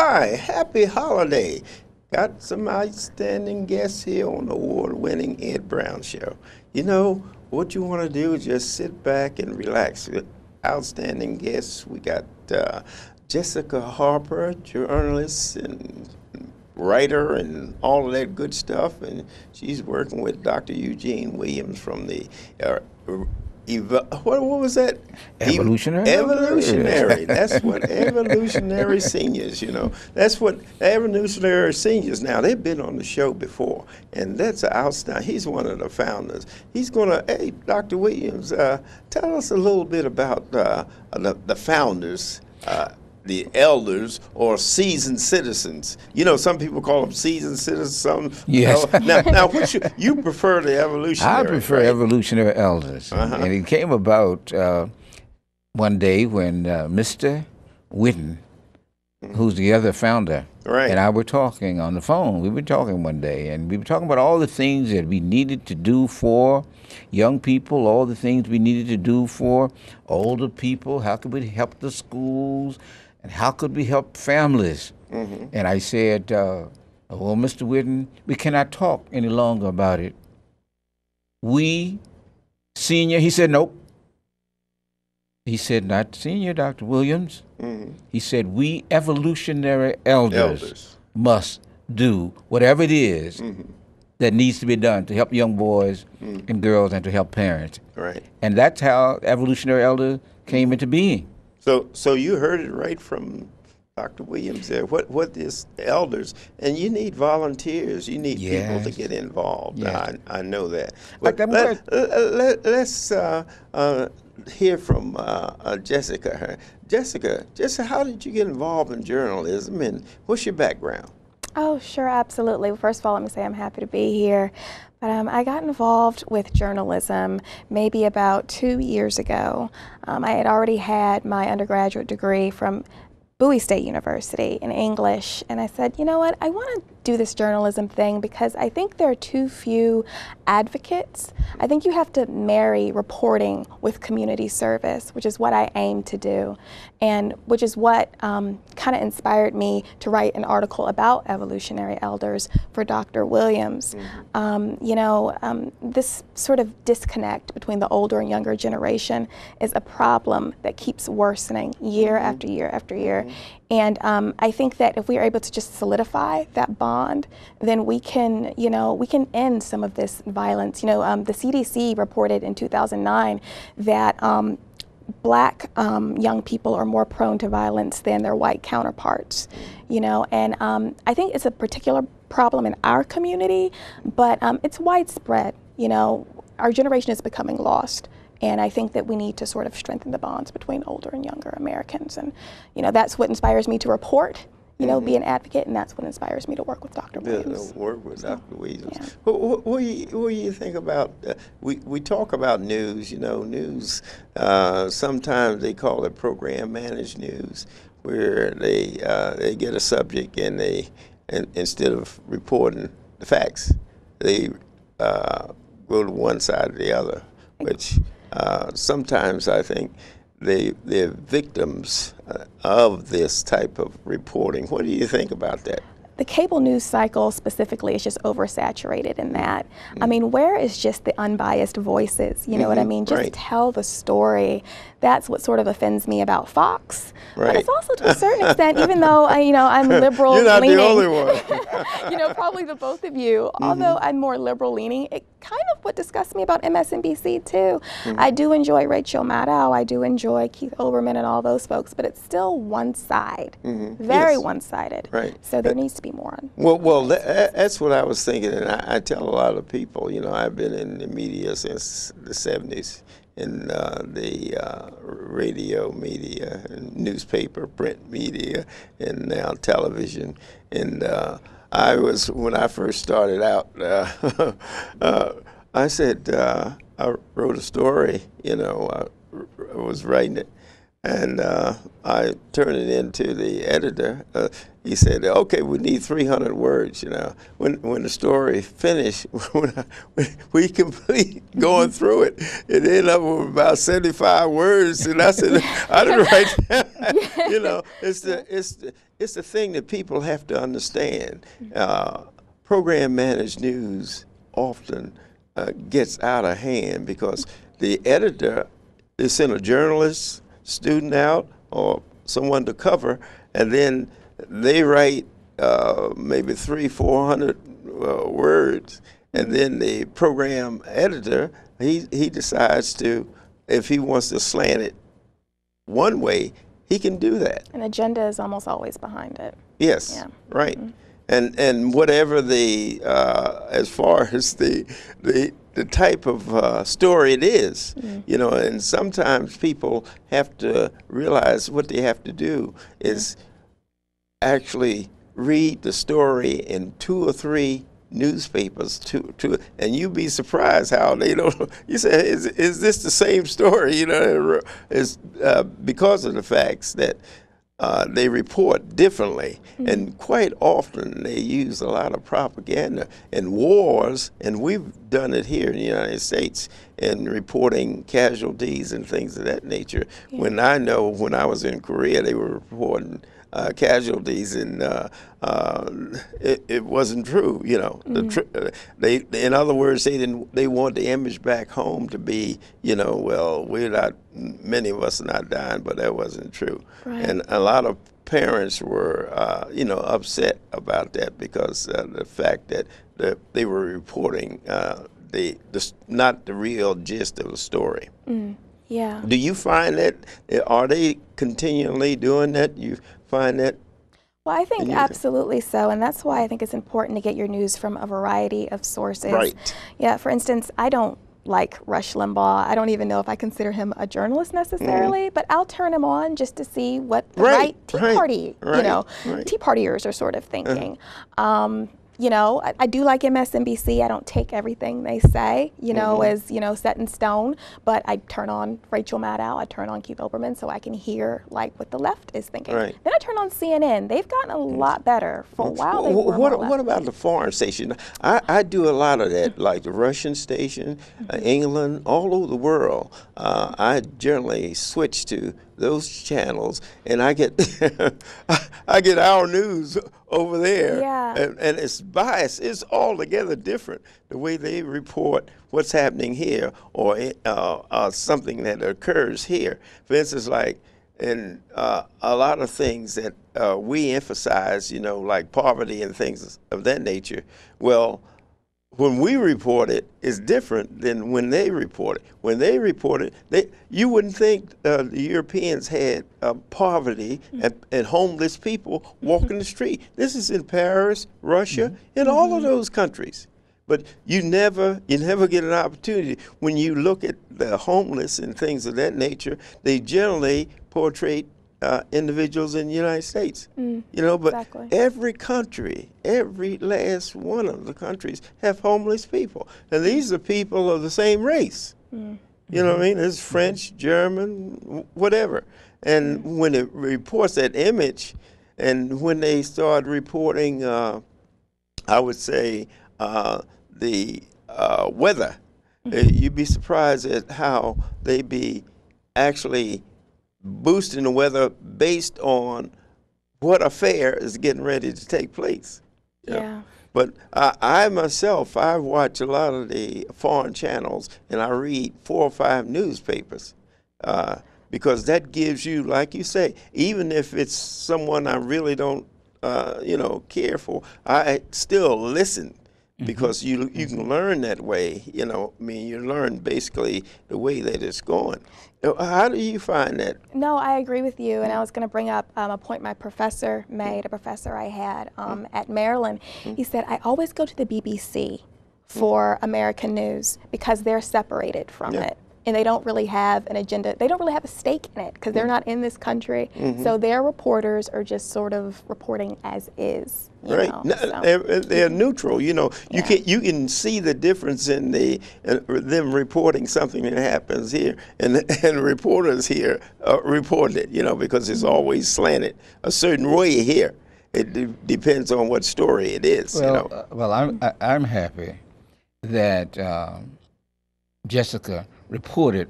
Hi, happy holiday. Got some outstanding guests here on the award-winning Ed Brown Show. You know, what you want to do is just sit back and relax. With outstanding guests, we got Jessica Harper, journalist and writer and all of that good stuff, and she's working with Dr. Eugene Williams from the what was that? Evolutionary. Evolutionary. That's what evolutionary seniors, That's what evolutionary seniors. Now, they've been on the show before, and that's outstanding. He's one of the founders. He's going to, hey, Dr. Williams, tell us a little bit about the founders, the elders or seasoned citizens. Some people call them seasoned citizens. Some yes. Now, which you prefer the evolutionary? I prefer right? evolutionary elders, and it came about one day when Mr. Whitten, who's the other founder, and I were talking on the phone. We were talking one day, and we were talking about all the things that we needed to do for young people, all the things we needed to do for older people. How could we help the schools? And how could we help families? And I said, well, Mr. Whitten, we cannot talk any longer about it. We, senior, he said, nope. He said, not senior, Dr. Williams. He said, we evolutionary elders must do whatever it is that needs to be done to help young boys and girls and to help parents. Right. And that's how evolutionary elder came into being. So you heard it right from Dr. Williams there. What is elders? And you need volunteers. You need people to get involved. Yes. I know that. But let's hear from Jessica. Jessica, how did you get involved in journalism, and what's your background? Oh, sure, absolutely. First of all, let me say I'm happy to be here. But I got involved with journalism maybe about 2 years ago. I had already had my undergraduate degree from Bowie State University in English, and I said, you know what, I want to do this journalism thing because I think there are too few advocates. I think you have to marry reporting with community service, which is what I aim to do, and which is what kind of inspired me to write an article about evolutionary elders for Dr. Williams. This sort of disconnect between the older and younger generation is a problem that keeps worsening year after year after year. And I think that if we are able to just solidify that bond, then we can, we can end some of this violence. The CDC reported in 2009 that Black young people are more prone to violence than their white counterparts. And I think it's a particular problem in our community, but it's widespread. Our generation is becoming lost. And I think that we need to sort of strengthen the bonds between older and younger Americans. And, that's what inspires me to report, be an advocate, and that's what inspires me to work with Dr. Williams. Work with Dr. Williams. Yeah. What do you think about, we talk about news, news, sometimes they call it program managed news, where they get a subject and instead of reporting the facts, they go to one side or the other, which sometimes I think they're victims of this type of reporting. What do you think about that? The cable news cycle specifically is just oversaturated in that. I mean, where is just the unbiased voices? You know what I mean? Just tell the story. That's what sort of offends me about Fox. But it's also to a certain extent, even though I'm liberal You're not leaning. the only one. Probably the both of you. Although I'm more liberal leaning, it kind of what disgusts me about MSNBC too. I do enjoy Rachel Maddow. I do enjoy Keith Olbermann and all those folks, but it's still one side, very one-sided. Right. So there needs to be more on. Well, that's what I was thinking, and I tell a lot of people. I've been in the media since the -- in the radio media, and newspaper, print media, and now television. And when I first started out, I said, I wrote a story, I was writing it. And I turned it into the editor. He said, "Okay, we need 300 words." You know, when the story finished, when we complete going through it, it ended up with about 75 words. And I said, "I didn't write that." You know, it's the thing that people have to understand. Program managed news often gets out of hand because the editor is sent a journalist, student out, or someone to cover, and then they write maybe 300-400 words, and then the program editor he decides to, if he wants to slant it one way, he can do that. An agenda is almost always behind it. Yes, yeah. Right. And whatever the as far as the type of story it is, you know, and sometimes people have to realize what they have to do is actually read the story in 2 or 3 newspapers and you'd be surprised how they don't. You say, is this the same story? You know, it's because of the facts that they report differently, and quite often they use a lot of propaganda and wars, and we've done it here in the United States in reporting casualties and things of that nature. When I know when I was in Korea, they were reporting casualties, and it wasn't true. You know, they in other words, they want the image back home to be, you know, well, many of us are not dying, but that wasn't true. Right. And a lot of parents were you know, upset about that because the fact that they were reporting not the real gist of the story. Yeah. Do you find that, are they continually doing that? You find that? Well, I think absolutely so, and that's why I think it's important to get your news from a variety of sources. Right. Yeah, for instance, I don't like Rush Limbaugh. I don't even know if I consider him a journalist necessarily, but I'll turn him on just to see what the right Tea Party, you know, Tea Partiers are sort of thinking. You know, I do like MSNBC. I don't take everything they say, you know, as, you know, set in stone, but I turn on Rachel Maddow, I turn on Keith Olbermann so I can hear, like, what the left is thinking. Then I turn on CNN. They've gotten a lot better. For a while, they were more left. What about the foreign station? I do a lot of that, like the Russian station, England, all over the world. I generally switch to those channels, and I get I get our news over there, and it's biased. It's altogether different the way they report what's happening here, or something that occurs here. For instance, like in a lot of things that we emphasize, you know, like poverty and things of that nature. Well, when we report it, it's different than when they report it. When they report it, you wouldn't think the Europeans had poverty and homeless people walking the street. This is in Paris, Russia, in all of those countries. But you never get an opportunity. When you look at the homeless and things of that nature, they generally portray individuals in the United States, you know, but every country, every last one of the countries have homeless people. And these are people of the same race. You know what I mean? It's French, German, whatever. And when it reports that image, and when they start reporting, I would say, the weather, you'd be surprised at how they be actually boosting the weather based on what affair is getting ready to take place. Yeah. But I myself, I watch a lot of the foreign channels, and I read 4 or 5 newspapers because that gives you, like you say, even if it's someone I really don't, you know, care for, I still listen. Because you can learn that way, you know. I mean, you learn basically the way that it's going. How do you find that? No, I agree with you, and I was going to bring up a point my professor made, a professor I had at Maryland. He said, I always go to the BBC for American news because they're separated from it. and they don't really have an agenda. They don't really have a stake in it because they're not in this country. So their reporters are just sort of reporting as is. Right, they're neutral. You know, you can see the difference in them reporting something that happens here, and reporters here report it. You know, because it's always slanted a certain way here. It depends on what story it is. Well, you know. Well, I'm happy that Jessica reported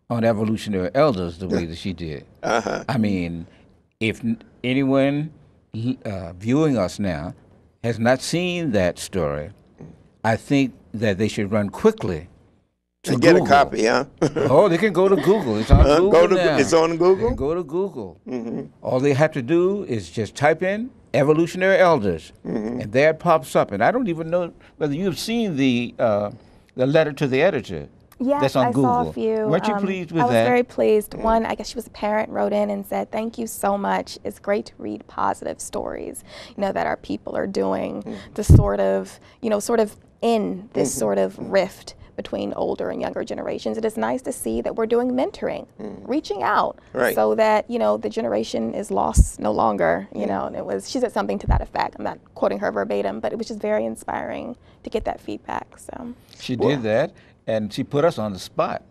on evolutionary elders the way that she did. I mean, if anyone viewing us now has not seen that story, I think that they should run quickly to get Google. a copy, huh? Oh, they can go to Google. It's on Google now. It's on Google? They can go to Google. All they have to do is just type in evolutionary elders, and there it pops up. And I don't even know whether you've seen the letter to the editor. Yes, that's on I Google. saw a few. Weren't you pleased with that? I was very pleased. One, I guess she was a parent, wrote in and said, "Thank you so much. It's great to read positive stories, you know, that our people are doing to sort of end this sort of rift between older and younger generations. It is nice to see that we're doing mentoring, reaching out, so that, you know, the generation is lost no longer, you know." And she said something to that effect. I'm not quoting her verbatim, but it was just very inspiring to get that feedback. So she did that. And she put us on the spot.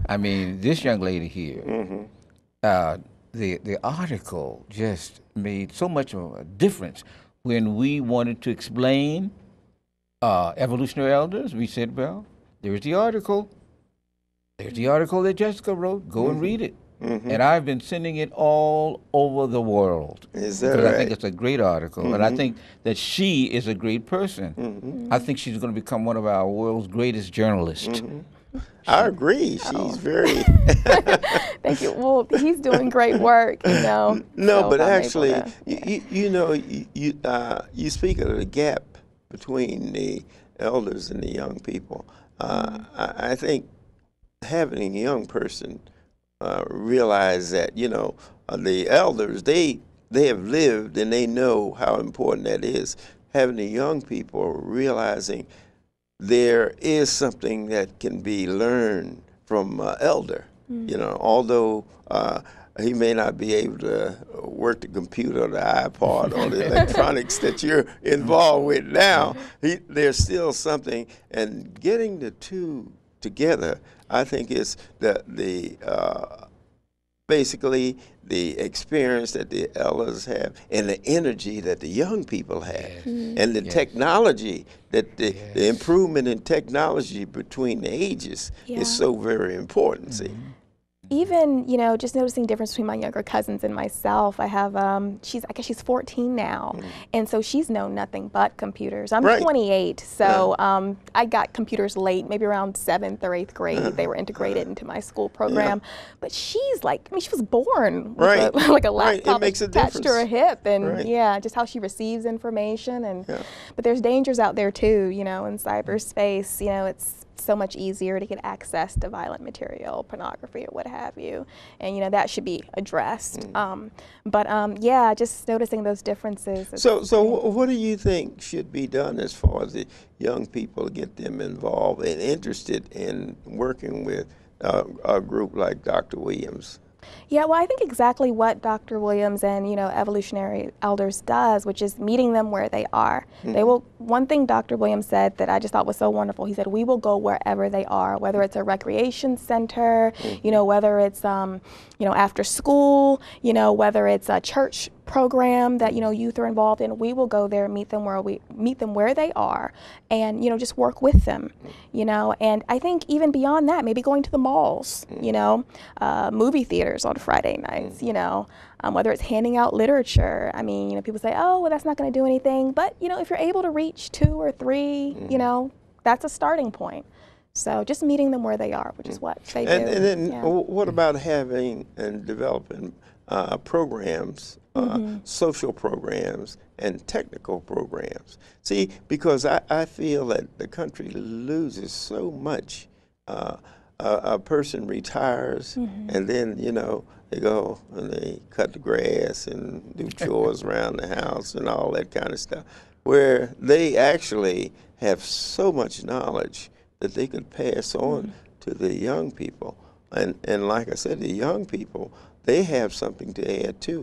I mean, this young lady here, the article just made so much of a difference. When we wanted to explain evolutionary elders, we said, well, there's the article. There's the article that Jessica wrote. Go and read it. And I've been sending it all over the world. Is that because right? I think it's a great article, and I think that she is a great person. I think she's going to become one of our world's greatest journalists. I agree. She's very. Thank you. Well, he's doing great work, you know. No, so but I'm actually, able to, you know, you speak of the gap between the elders and the young people. I think having a young person realize that, you know, the elders, they have lived and they know how important that is. Having the young people realizing there is something that can be learned from elder, you know, although he may not be able to work the computer or the iPod or the electronics that you're involved with now, there's still something, and getting the two together, I think is basically the experience that the elders have and the energy that the young people have, and the technology that the improvement in technology between the ages is so very important. See. Even, you know, just noticing difference between my younger cousins and myself. I have, I guess she's 14 now, and so she's known nothing but computers. I'm 28, so I got computers late, maybe around 7th or 8th grade. They were integrated into my school program. But she's like, I mean, she was born with like a laptop attached to her hip, and just how she receives information. And but there's dangers out there too, you know, in cyberspace. You know, it's so much easier to get access to violent material, pornography, or what have you, and you know that should be addressed. Yeah, just noticing those differences. So what do you think should be done as far as the young people to get them involved and interested in working with a group like Dr. Williams? Yeah, well, I think exactly what Dr. Williams and, you know, Evolutionary Elders does, which is meeting them where they are. They will. One thing Dr. Williams said that I just thought was so wonderful. He said, "We will go wherever they are, whether it's a recreation center, you know, whether it's you know, after school, you know, whether it's a church program that, you know, youth are involved in. We will go there, meet them where they are, and, you know, just work with them, you know." And I think even beyond that, maybe going to the malls, you know, movie theaters on Friday nights, you know, whether it's handing out literature. I mean, you know, people say, "Oh, well, that's not going to do anything," but, you know, if you're able to reach 2 or 3, you know, that's a starting point. So just meeting them where they are, which is what they do. And then what about having and developing programs, social programs and technical programs? See, because I feel that the country loses so much. A person retires and then, you know, they go and they cut the grass and do chores around the house and all that kind of stuff, where they actually have so much knowledge that they could pass on to the young people. And like I said, the young people, they have something to add too.